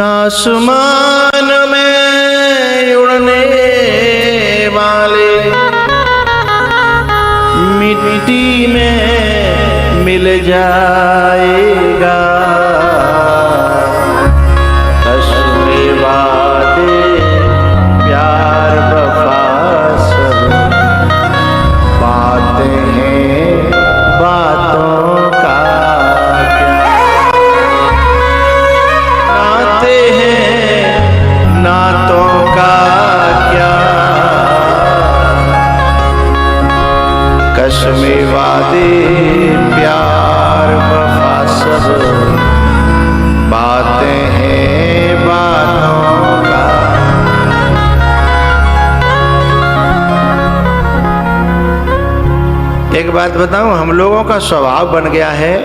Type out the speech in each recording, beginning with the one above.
आसमान में उड़ने वाले मिट्टी में मिल जाएगा। कश्मे वादे प्यार वफा सब बातें हैं बातों का नातों का क्या। कश्मे वादे प्यार वफा सब बातें हैं बातों का। एक बात बताऊं, हम लोगों का स्वभाव बन गया है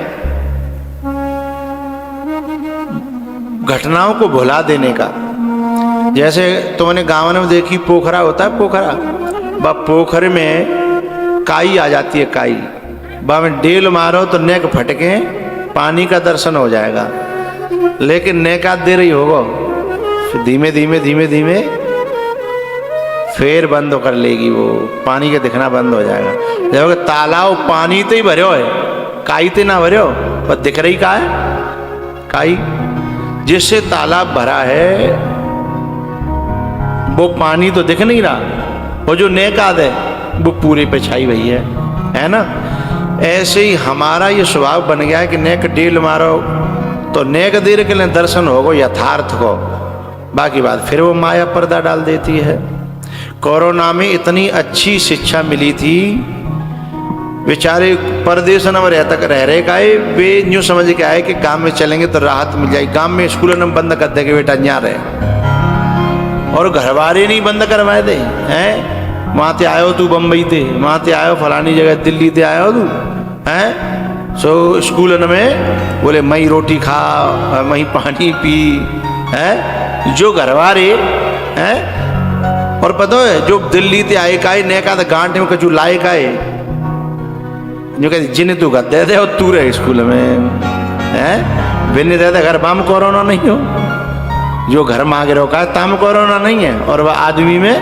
घटनाओं को भुला देने का। जैसे तुमने गाँव में देखी पोखरा होता है, पोखरा बा पोखरे में काई आ जाती है, काई बा में डेल मारो तो नेक फटके पानी का दर्शन हो जाएगा। लेकिन नेका दे रही होगा फिर धीमे धीमे धीमे धीमे फिर बंद कर लेगी, वो पानी का दिखना बंद हो जाएगा। जब तालाब पानी तो ही भरो है, काई तो ना भरो, पर दिख रही का है काई। जिससे तालाब भरा है वो पानी तो दिख नहीं रहा, वो जो नेकाद है वो पूरे पे छाई हुई है ना। ऐसे ही हमारा ये स्वभाव बन गया है कि नेक डील मारो तो नेक देर के लिए दर्शन होगो यथार्थ को, बाकी बात फिर वो माया पर्दा डाल देती है। कोरोना में इतनी अच्छी शिक्षा मिली थी, बेचारे परदेश में रह रहे का है, वे यूँ समझ के आए कि गांव में चलेंगे तो राहत मिल जाएगी। गांव में स्कूल में बंद कर देंगे बेटा यहाँ रहे, और घर वाले नहीं बंद करवाए दे हैं। वहाँ ते आयो तू बम्बई ते, वहाँ ते आयो फलानी जगह दिल्ली ते आयो तू हैं। सो स्कूल में बोले मई रोटी खा मई पानी पी है जो घर वाले हैं। और पता है जो दिल्ली ते आए का नेका तो गांठ में कचू लाए का है, जो कहते जिन्हें तू दे दे और तू रहे स्कूल में है। बिन्ने दे दे घर बाम कोरोना नहीं हो, जो घर मांगे रोका ताम कोरोना नहीं है। और वह आदमी में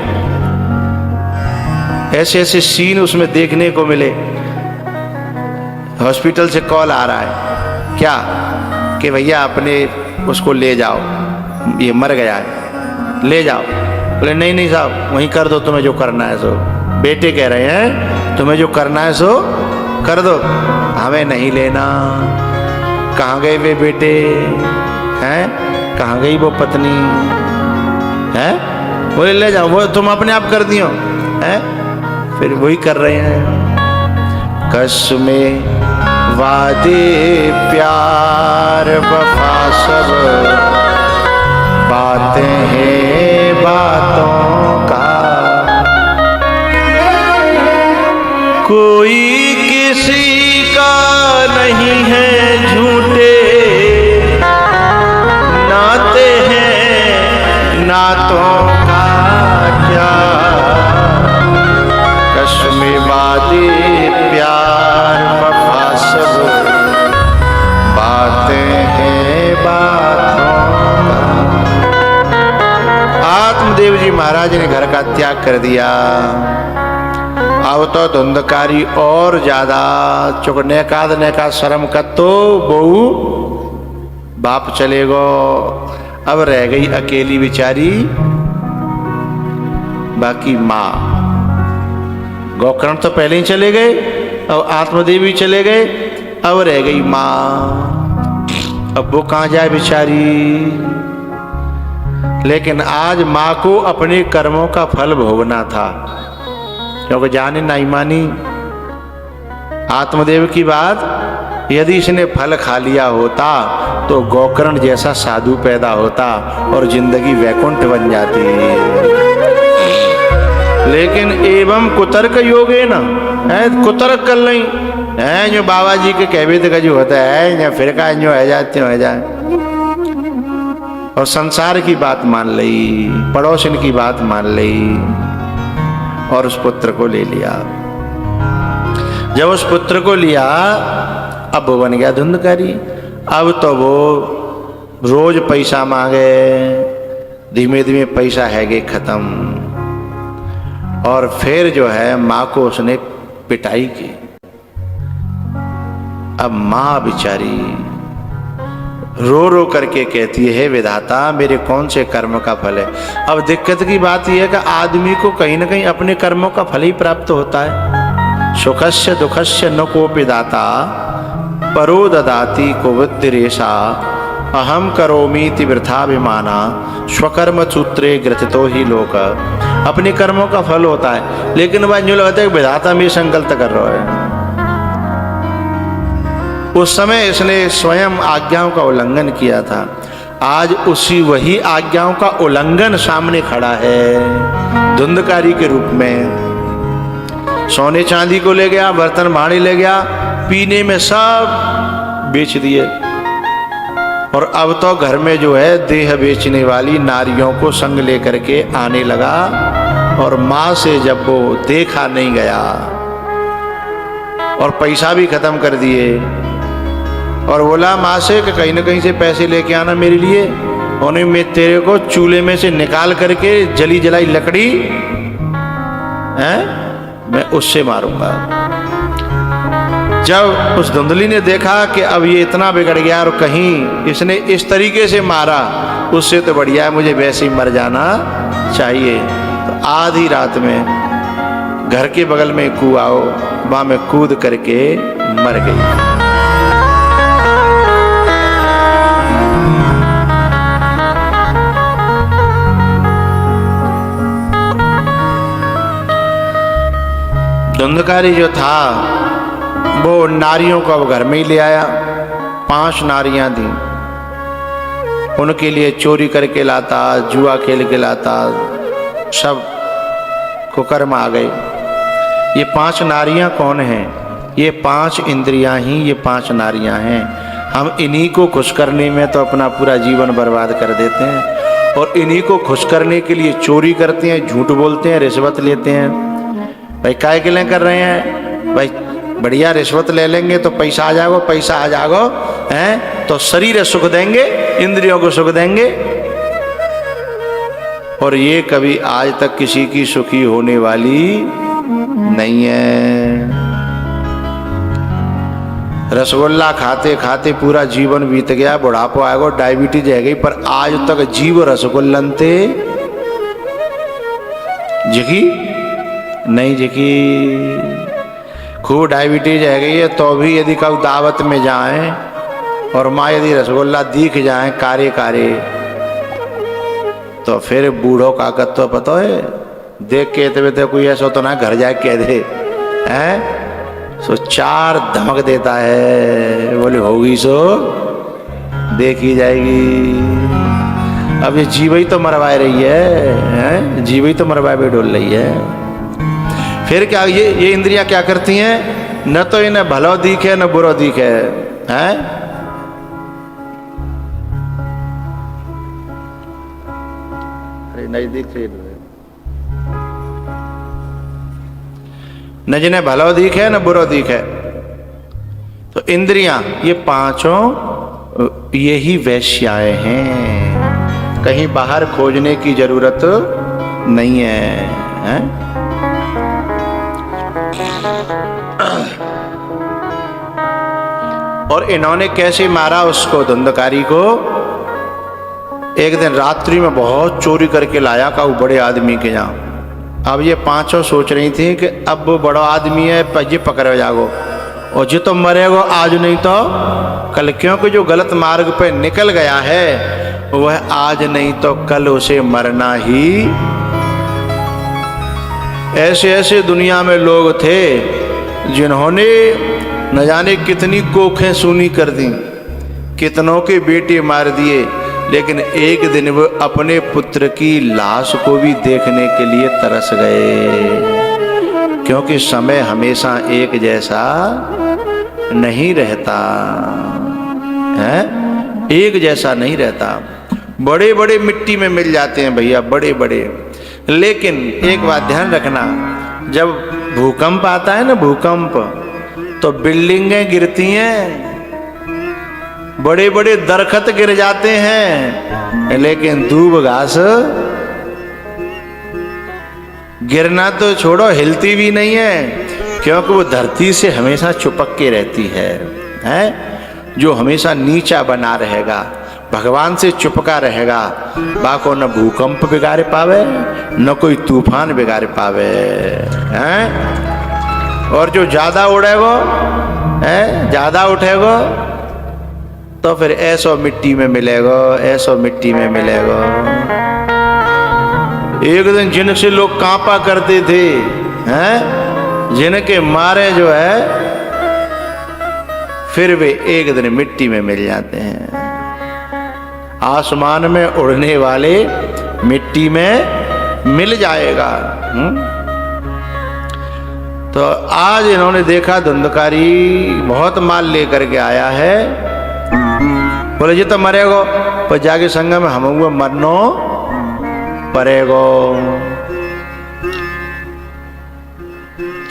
ऐसे ऐसे सीन उसमें देखने को मिले। हॉस्पिटल से कॉल आ रहा है क्या कि भैया अपने उसको ले जाओ, ये मर गया है, ले जाओ। बोले नहीं नहीं साहब वहीं कर दो, तुम्हें जो करना है सो। बेटे कह रहे हैं तुम्हें जो करना है सो कर दो, हमें नहीं लेना। कहाँ गए वे बेटे हैं, कहाँ गई वो पत्नी है। बोले ले जाओ, वो तुम अपने आप कर दियो है। फिर वही कर रहे हैं। कस्मे वादे प्यार वफा सब बातें हैं बातों का। कोई किसी का नहीं है झूठे नाते हैं नातों का क्या। कश्मे वादे प्यार वफा सब बातें हैं बातों का। आत्मदेव जी महाराज ने घर का त्याग कर दिया। अब तो धुंधकारी और ज्यादा चुकने का शर्म का तो बहू बाप चले गो। अब रह गई अकेली बेचारी, बाकी माँ। गोकर्ण तो पहले ही चले गए, अब आत्मदेव भी चले गए, अब रह गई माँ। अब वो कहाँ जाए बेचारी। लेकिन आज माँ को अपने कर्मों का फल भोगना था, क्योंकि जाने नहीं मानी आत्मदेव की बात। यदि इसने फल खा लिया होता तो गोकर्ण जैसा साधु पैदा होता और जिंदगी वैकुंठ बन जाती। लेकिन एवं कुतर्क योगे ना है, कुतर्क कर नहीं है जो बाबा जी के कहवे का जो होता है या फिर का जो है जाते हो जाए, और संसार की बात मान ली, पड़ोसन की बात मान ली और उस पुत्र को ले लिया। जब उस पुत्र को लिया अब वो बन गया धुंधकारी। अब तो वो रोज पैसा मांगे, धीमे धीमे पैसा है गए खत्म। और फिर जो है माँ को उसने पिटाई की। अब माँ बेचारी रो रो करके कहती है, विधाता मेरे कौन से कर्म का फल है। अब दिक्कत की बात यह है कि आदमी को कहीं ना कहीं अपने कर्मों का फल ही प्राप्त होता है। सुखस्य दुखस्य न कोपि दाता परो ददाति कुबुद्धिरेषा अहम करोमीति वृथाभिमाना स्वकर्म सूत्रे ग्रथितो ही लोक। अपने कर्मों का फल होता है, लेकिन वह यूँ लगता है कि विधाता में संकल्प कर रहा है। उस समय इसने स्वयं आज्ञाओं का उल्लंघन किया था। आज उसी वही आज्ञाओं का उल्लंघन सामने खड़ा है धुंधकारी के रूप में। सोने चांदी को ले गया, बर्तन भांडे ले गया, पीने में सब बेच दिए। और अब तो घर में जो है देह बेचने वाली नारियों को संग लेकर के आने लगा। और माँ से जब वो देखा नहीं गया और पैसा भी खत्म कर दिए और बोला माँ से कि कहीं ना कहीं से पैसे लेके आना मेरे लिए, उन्हें मैं तेरे को चूल्हे में से निकाल करके जली जलाई लकड़ी है मैं उससे मारूंगा। जब उस धुंधली ने देखा कि अब ये इतना बिगड़ गया और कहीं इसने इस तरीके से मारा, उससे तो बढ़िया है मुझे वैसे ही मर जाना चाहिए। तो आधी रात में घर के बगल में कुआं हो, वहां में कूद करके मर गई। धुंधकारी जो था वो नारियों को अब घर में ही ले आया। 5 नारियां थी, उनके लिए चोरी करके लाता, जुआ खेल के लाता, सब कुकर्म आ गए। ये 5 नारियां कौन हैं? ये 5 इंद्रियां ही ये 5 नारियां हैं। हम इन्हीं को खुश करने में तो अपना पूरा जीवन बर्बाद कर देते हैं और इन्हीं को खुश करने के लिए चोरी करते हैं, झूठ बोलते हैं, रिश्वत लेते हैं। भाई काय के लिए कर रहे हैं? भाई बढ़िया रिश्वत ले लेंगे तो पैसा आ जाएगा, पैसा आ जाएगा हैं तो शरीर सुख देंगे, इंद्रियों को सुख देंगे। और ये कभी आज तक किसी की सुखी होने वाली नहीं है। रसगुल्ला खाते खाते पूरा जीवन बीत गया, बुढ़ापा आएगा, डायबिटीज है गई, पर आज तक जीव रसगुल्लन थे जिकी नहीं जिकी। खूब डायबिटीज है गई है तो भी यदि कभी दावत में जाएं और माँ यदि रसगुल्ला दिख जाए कारे कारे तो फिर बूढ़ों का तो पता है देख के तो कोई ऐसा तो ना घर जाके कह दे हैं सो 4 धमक देता है, बोले होगी सो देखी जाएगी। अब ये जीव ही तो मरवाए रही है, जीव ही तो मरवाए भी डोल रही है। फिर क्या ये इंद्रियां क्या करती हैं? न तो इन्हें भलो दिखे न बुरो दिखे हैं। अरे नहीं दिख रही न जिन्हें भलो दिखे न बुरो दिखे। तो इंद्रियां ये 5 यही वैश्याएं हैं, कहीं बाहर खोजने की जरूरत नहीं है। और इन्होंने कैसे मारा उसको, धुंधकारी को? एक दिन रात्रि में बहुत चोरी करके लाया का वो बड़े आदमी के यहाँ। अब ये 5 सोच रही थी कि अब वो बड़ा आदमी है ये पकड़ जागो और जो तो मरेगो आज नहीं तो कल, क्योंकि जो गलत मार्ग पे निकल गया है वह आज नहीं तो कल उसे मरना ही। ऐसे ऐसे दुनिया में लोग थे जिन्होंने न जाने कितनी कोखें सूनी कर दी, कितनों के बेटे मार दिए, लेकिन एक दिन वो अपने पुत्र की लाश को भी देखने के लिए तरस गए, क्योंकि समय हमेशा एक जैसा नहीं रहता है, एक जैसा नहीं रहता। बड़े बड़े मिट्टी में मिल जाते हैं भैया, बड़े बड़े। लेकिन एक बात ध्यान रखना, जब भूकंप आता है ना, भूकंप, तो बिल्डिंगें गिरती हैं बड़े बड़े दरखत गिर जाते हैं, लेकिन दूब घास गिरना तो छोड़ो, हिलती भी नहीं है, क्योंकि वो धरती से हमेशा चिपक के रहती है। जो हमेशा नीचा बना रहेगा, भगवान से चिपका रहेगा, बाको न भूकंप बिगाड़ पावे, न कोई तूफान बिगाड़ पावे। और जो ज्यादा उड़ेगो, ज्यादा उठेगो, तो फिर ऐसो मिट्टी में मिलेगो, ऐसो मिट्टी में मिलेगो। एक दिन जिनसे लोग कांपा करते थे, जिनके मारे जो है फिर वे एक दिन मिट्टी में मिल जाते हैं। आसमान में उड़ने वाले मिट्टी में मिल जाएगा। तो आज इन्होंने देखा धुंधकारी बहुत माल लेकर के आया है। बोले जी तो मरेगो, पर जाके संग में हम हुए मरनो परेगो।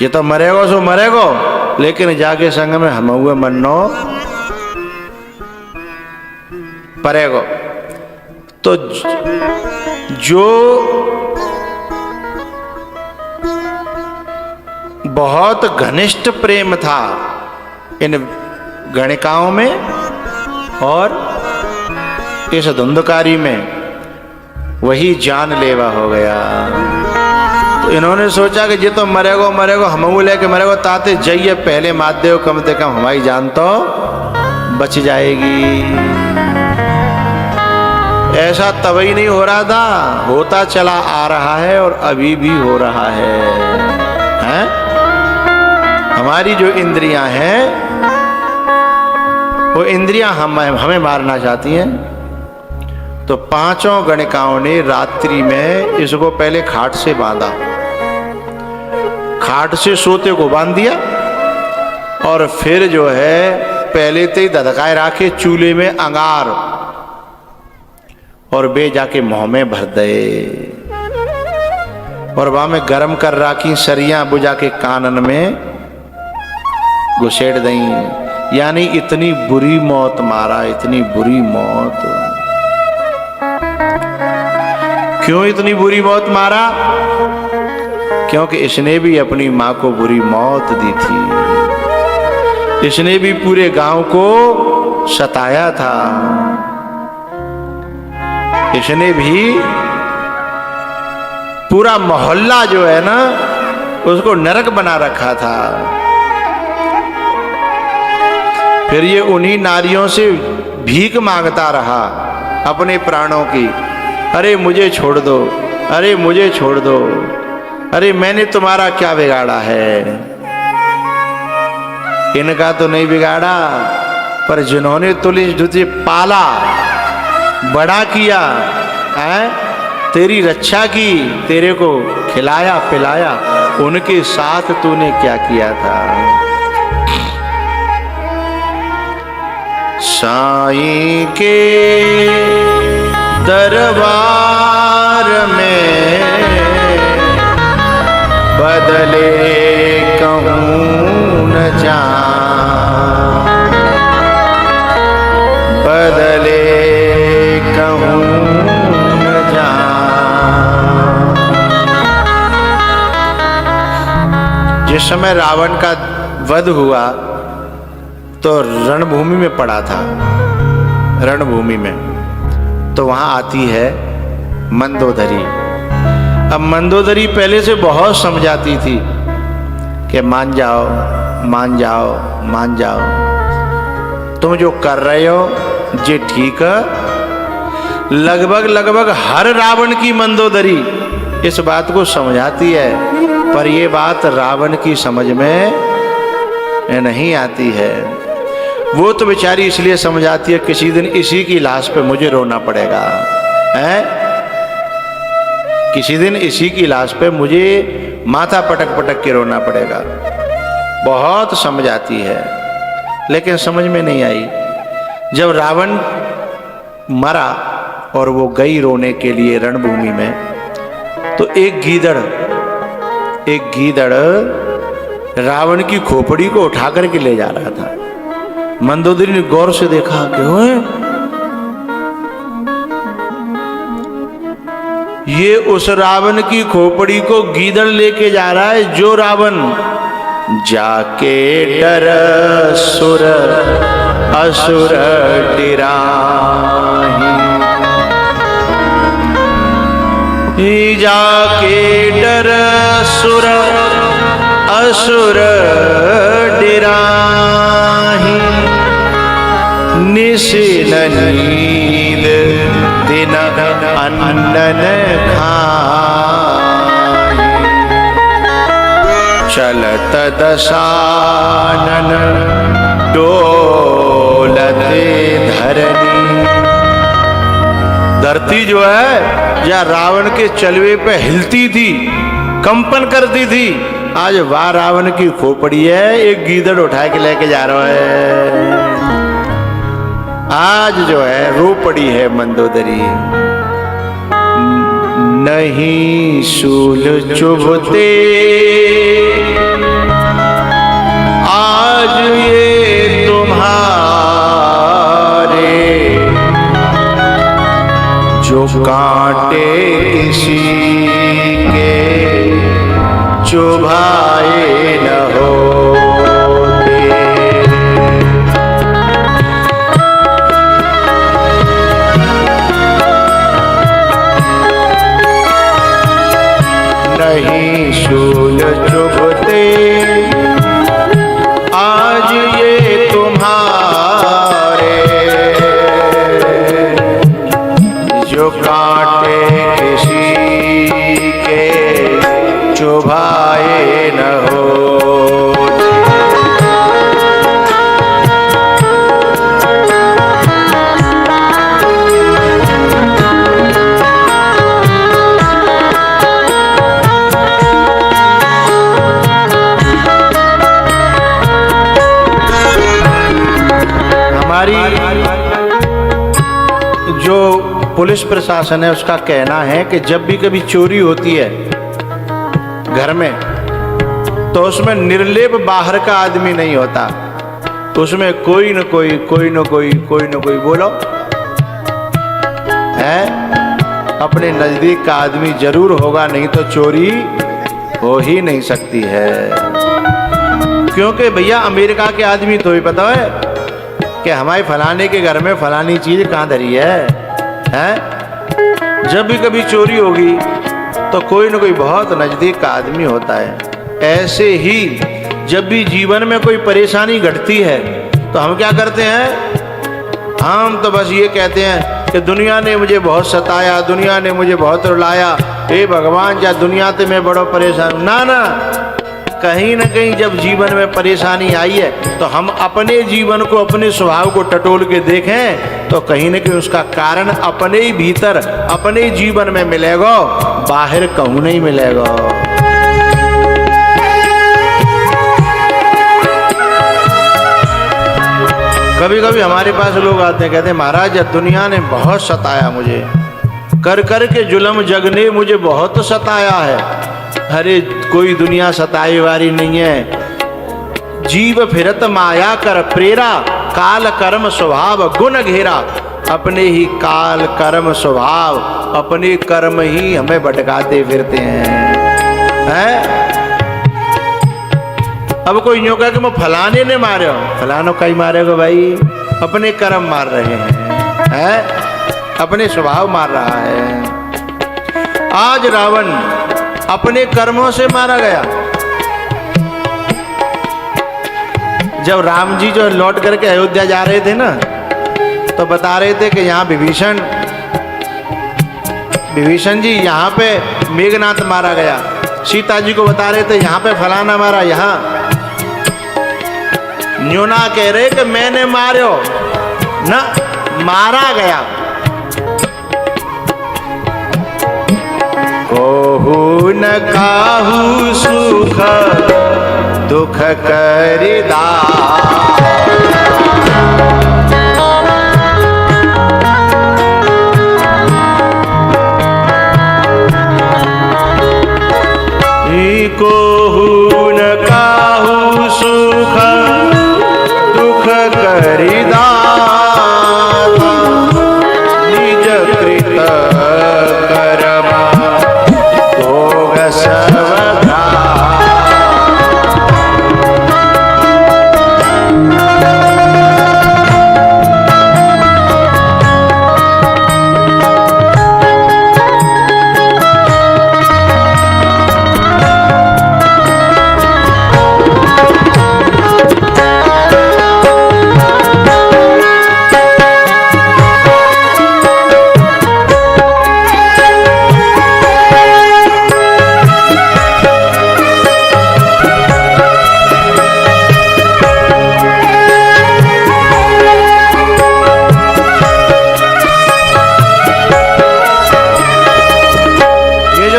ये तो मरेगो सो मरेगो, लेकिन जाके संग में हम हुए मरनो परेगो। तो जो बहुत घनिष्ठ प्रेम था इन गणिकाओं में और इस धुंधकारी में, वही जानलेवा हो गया। तो इन्होंने सोचा कि ये तो मरेगो मरेगो, हम लेके मरेगो, ताते जाइए पहले मात देव, कम से कम हमारी जान तो बच जाएगी। ऐसा तभी नहीं हो रहा था, होता चला आ रहा है और अभी भी हो रहा है, हैं? हमारी जो इंद्रियां हैं, वो इंद्रियां हमें मारना चाहती हैं। तो पांचों गणिकाओं ने रात्रि में इसको पहले खाट से बांधा, खाट से सोते को बांध दिया, और फिर जो है पहले तो ही धधकाए राखे चूल्हे में अंगार, और बे जाके मुंह में भर दे, और वहां में गर्म कर राखी सरियां बुझा के कानन में घुसेड़ दई। यानी इतनी बुरी मौत मारा, इतनी बुरी मौत। क्यों इतनी बुरी मौत मारा? क्योंकि इसने भी अपनी मां को बुरी मौत दी थी, इसने भी पूरे गांव को सताया था, इसने भी पूरा मोहल्ला जो है ना उसको नरक बना रखा था। फिर ये उन्हीं नारियों से भीख मांगता रहा अपने प्राणों की, अरे मुझे छोड़ दो, अरे मुझे छोड़ दो, अरे मैंने तुम्हारा क्या बिगाड़ा है। इनका तो नहीं बिगाड़ा, पर जिन्होंने तुझे पाला, बड़ा किया है, तेरी रक्षा की, तेरे को खिलाया पिलाया, उनके साथ तूने क्या किया था। साईं के दरबार में बदले कहूँ न जान, बदले कहूँ न जान। जिस समय रावण का वध हुआ तो रणभूमि में पड़ा था, रणभूमि में, तो वहां आती है मंदोदरी। अब मंदोदरी पहले से बहुत समझाती थी कि मान जाओ मान जाओ मान जाओ, तुम जो कर रहे हो ये ठीक है। लगभग हर रावण की मंदोदरी इस बात को समझाती है, पर ये बात रावण की समझ में नहीं आती है। वो तो बेचारी इसलिए समझाती है किसी दिन इसी की लाश पे मुझे रोना पड़ेगा, हैं? किसी दिन इसी की लाश पे मुझे माथा पटक पटक के रोना पड़ेगा। बहुत समझाती है, लेकिन समझ में नहीं आई। जब रावण मरा और वो गई रोने के लिए रणभूमि में, तो एक गीदड़ रावण की खोपड़ी को उठा करके ले जा रहा था। मंदोदरी ने गौर से देखा कि ओए ये उस रावण की खोपड़ी को गीदड़ लेके जा रहा है, जो रावण जाके डर सुर असुर डिराही, जाके डर सुर असुर डिराही, निश नींद दिन अन्न खाए, चलत दशानन डोलते धरनी। धरती जो है जहाँ रावण के चलवे पे हिलती थी, कंपन करती थी, आज वह रावण की खोपड़ी है, एक गीदड़ उठा के लेके जा रहा है। आज जो है रो पड़ी है मंदोदरी। नहीं शूल चुभते आज ये तुम्हारे, जो कांटे किसी के चुभाए न हो। नहीं शूल चुभते आज ये तुम्हारे, जो कांटे किसी के चुभाए न हो। जो पुलिस प्रशासन है उसका कहना है कि जब भी कभी चोरी होती है घर में, तो उसमें निर्लेप बाहर का आदमी नहीं होता, तो उसमें कोई न कोई बोलो है, अपने नजदीक का आदमी जरूर होगा, नहीं तो चोरी हो ही नहीं सकती है। क्योंकि भैया अमेरिका के आदमी तो ही पता है कि हमारे फलाने के घर में फलानी चीज कहाँ धरी है? जब भी कभी चोरी होगी तो कोई न कोई बहुत नजदीक का आदमी होता है। ऐसे ही जब भी जीवन में कोई परेशानी घटती है तो हम क्या करते हैं? हम तो बस ये कहते हैं कि दुनिया ने मुझे बहुत सताया, दुनिया ने मुझे बहुत रुलाया, हे भगवान जा दुनिया से मैं बड़ा परेशान। ना ना, कहीं न कहीं जब जीवन में परेशानी आई है तो हम अपने जीवन को, अपने स्वभाव को टटोल के देखें तो कहीं न कहीं उसका कारण अपने ही भीतर, अपने जीवन में मिलेगा, बाहर कहूँ नहीं मिलेगा। कभी कभी हमारे पास लोग आते हैं, कहते हैं महाराज दुनिया ने बहुत सताया मुझे, कर कर के जुल्म जग ने मुझे बहुत सताया है। अरे कोई दुनिया सताए वाली नहीं है, जीव फिरत माया कर प्रेरा, काल कर्म स्वभाव गुण घेरा। अपने ही काल कर्म स्वभाव, अपने कर्म ही हमें भटकाते फिरते हैं। अब कोई यूं कहे कि मैं फलाने ने मारे हो, फलानों का ही मारेगा भाई, अपने कर्म मार रहे हैं, अपने स्वभाव मार रहा है। आज रावण अपने कर्मों से मारा गया। जब राम जी जो लौट करके अयोध्या जा रहे थे ना, तो बता रहे थे कि यहाँ विभीषण जी यहाँ पे मेघनाथ मारा गया। सीता जी को बता रहे थे यहाँ पे फलाना मारा, यहाँ न्यूना कह रहे कि मैंने मारो ना, मारा गया। कोहू न काहू सुख दुख करिदा, कोहू न काहू सुख दुख कर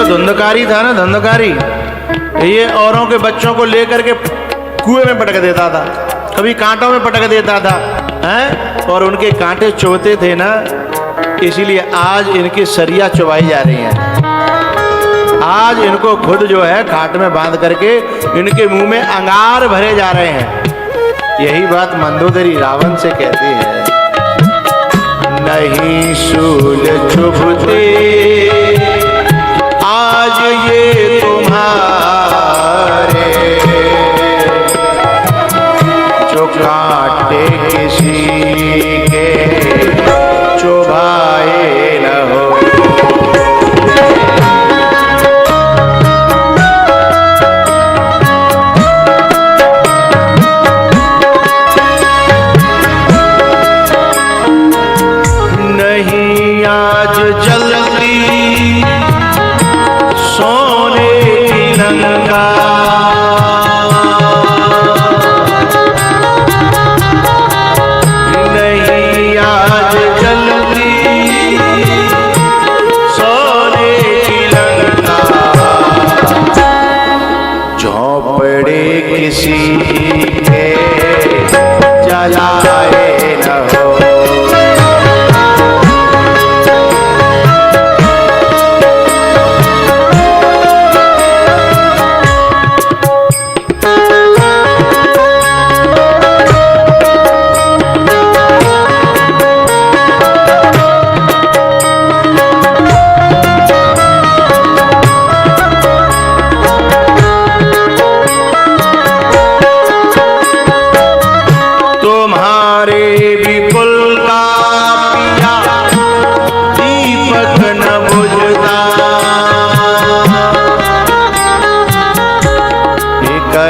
धुंधकारी था ना, धुंधकारी, ये औरों के बच्चों को लेकर के कुएं में पटक देता था, कभी कांटों में पटक देता था, हैं? और उनके कांटे चुभते थे ना, इसीलिए आज इनकी सरिया चुभाई जा रही हैं। आज इनको खुद जो है खाट में बांध करके इनके मुंह में अंगार भरे जा रहे हैं। यही बात मंदोदरी रावण से कहती है, नहीं शूल चुभते आज ये तुम्हारे, जो काटे किसी के चुभाए न हो। नहीं आज जलती सोने की लंका, नहीं आज जलती सोने की लंका, झोंपड़े किसी के जलाए न हो।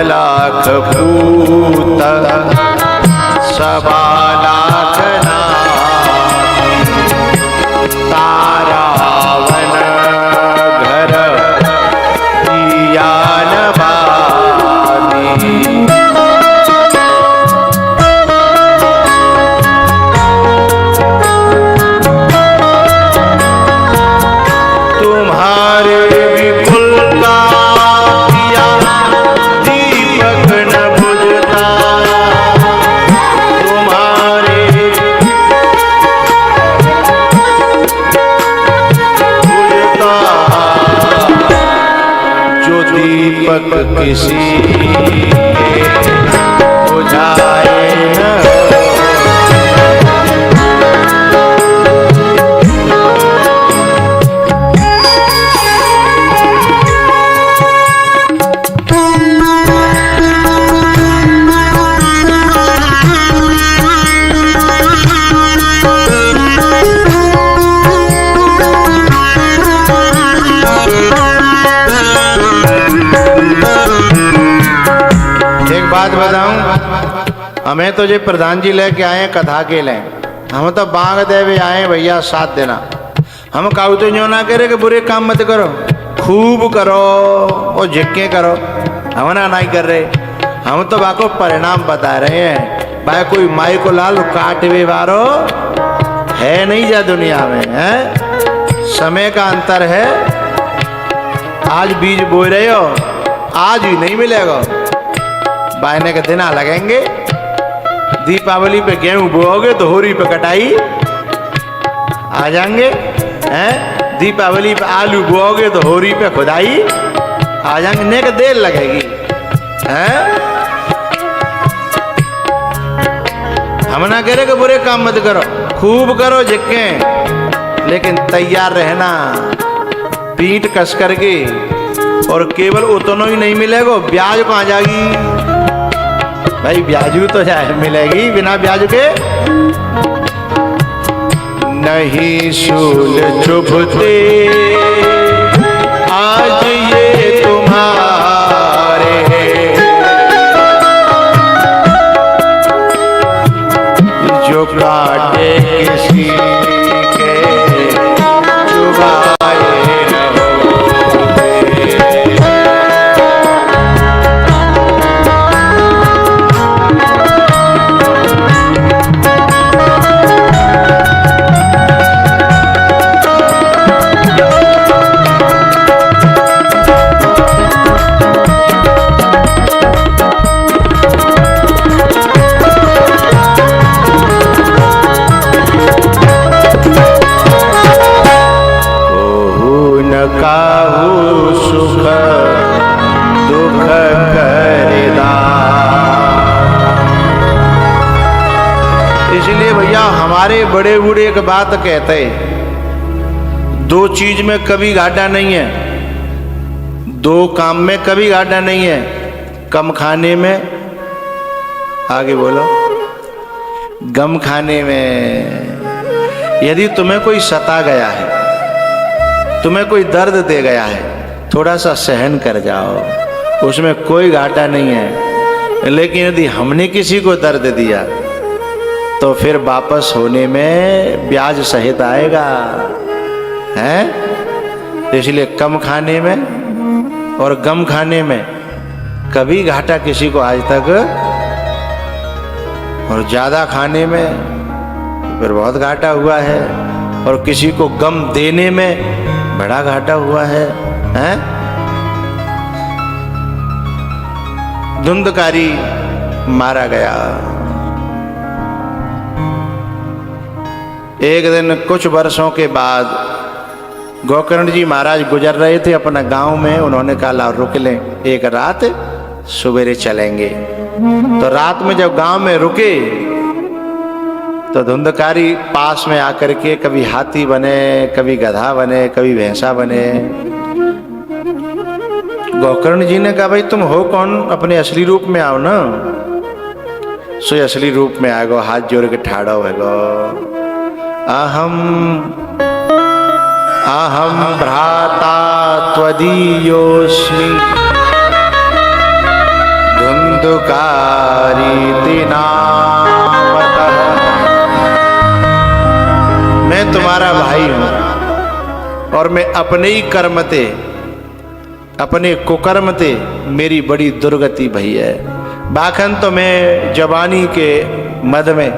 लाख पूत सबा लाख तारावन घर दिया नबादी। तुम्हारे विपुल का दिया दीपक न बुझता, तुम्हारे बुझता जो दीपक किसी के बुझाए न। बात बताऊं, हमें तो जो प्रधान जी लेके आए कथा के लिए, हम तो बांग देवे आए भैया साथ देना। हम काऊ तो जो ना करे कि बुरे काम मत करो, खूब करो और झिक्के करो, हम ना नहीं कर रहे। हम तो बाको परिणाम बता रहे हैं। भाई कोई माई को लाल काटवे वारो है नहीं जा दुनिया में, है समय का अंतर है। आज बीज बो रहे हो, आज ही नहीं मिलेगा, बायने के दिन लगेंगे। दीपावली पे गेहूं बोओगे तो होरी पे कटाई आ जाएंगे, हैं? दीपावली पे आलू बोओगे तो होरी पे खुदाई आ जाएंगे, नेक देर लगेगी, हैं? हम ना कह रहे कि बुरे काम मत करो, खूब करो झिक्के, लेकिन तैयार रहना पीठ कस करके। और केवल उतना ही नहीं मिलेगा, ब्याज कहाँ जाएगी भाई? ब्याजू तो जाए मिलेगी, बिना ब्याज के नहीं शूल चुभते आज ये तुम्हारे, जो काटे किसी के चुभाए न हो। हमारे बड़े बूढ़े एक बात कहते, दो चीज में कभी घाटा नहीं है, दो काम में कभी घाटा नहीं है, कम खाने में, आगे बोलो, गम खाने में। यदि तुम्हें कोई सता गया है, तुम्हें कोई दर्द दे गया है, थोड़ा सा सहन कर जाओ, उसमें कोई घाटा नहीं है। लेकिन यदि हमने किसी को दर्द दिया तो फिर वापस होने में ब्याज सहित आएगा, है? इसलिए कम खाने में और गम खाने में कभी घाटा किसी को आज तक, और ज्यादा खाने में फिर बहुत घाटा हुआ है, और किसी को गम देने में बड़ा घाटा हुआ है, हैं? धुंधकारी मारा गया। एक दिन कुछ वर्षों के बाद गोकर्ण जी महाराज गुजर रहे थे अपना गांव में। उन्होंने कहा ला रुक लें एक रात, सवेरे चलेंगे। तो रात में जब गांव में रुके तो धुंधकारी पास में आकर के कभी हाथी बने, कभी गधा बने, कभी भैंसा बने। गोकर्ण जी ने कहा भाई तुम हो कौन, अपने असली रूप में आओ ना। सो असली रूप में आएगो, हाथ जोड़ के ठाड़ो हैगो। अहम अहम भ्राता त्वदीयोस्मि धुंधुकारीति नामतः। मैं तुम्हारा भाई हूं और मैं अपने ही कर्म ते, अपने कुकर्म ते मेरी बड़ी दुर्गति भई है। बाखन तो मैं जवानी के मद में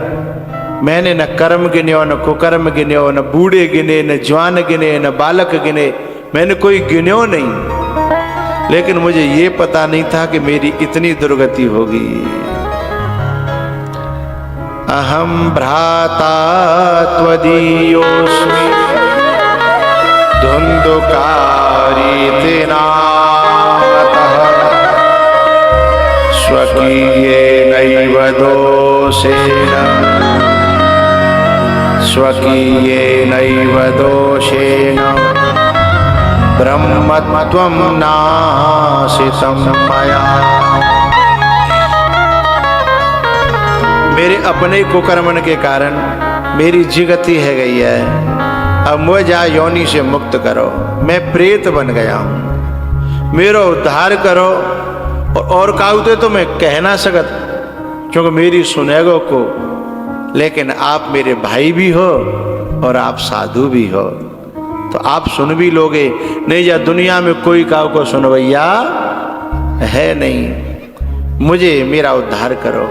मैंने न कर्म गिन्यो, न कुकर्म गिन्यो, न बूढ़े गिने, न जवान गिने, न बालक गिने, मैंने कोई गिन्यो नहीं। लेकिन मुझे ये पता नहीं था कि मेरी इतनी दुर्गति होगी। अहम भ्राता त्वदीयोस्मि धुंधुकारीति नामतः। स्वकीयेनैव दोषेण, स्वकीयेनैव दोषेण ब्रह्मत्वं नाशितं मया। मेरे अपने कुकर्मन के कारण मेरी जिगति है गई है। अब मुझे योनि से मुक्त करो, मैं प्रेत बन गया हूँ, मेरा उद्धार करो। और कहते तो मैं कह ना सकत, क्योंकि मेरी सुनेगो को, लेकिन आप मेरे भाई भी हो और आप साधु भी हो, तो आप सुन भी लोगे। नहीं या दुनिया में कोई काऊ को सुनवैया है नहीं। मुझे मेरा उद्धार करो।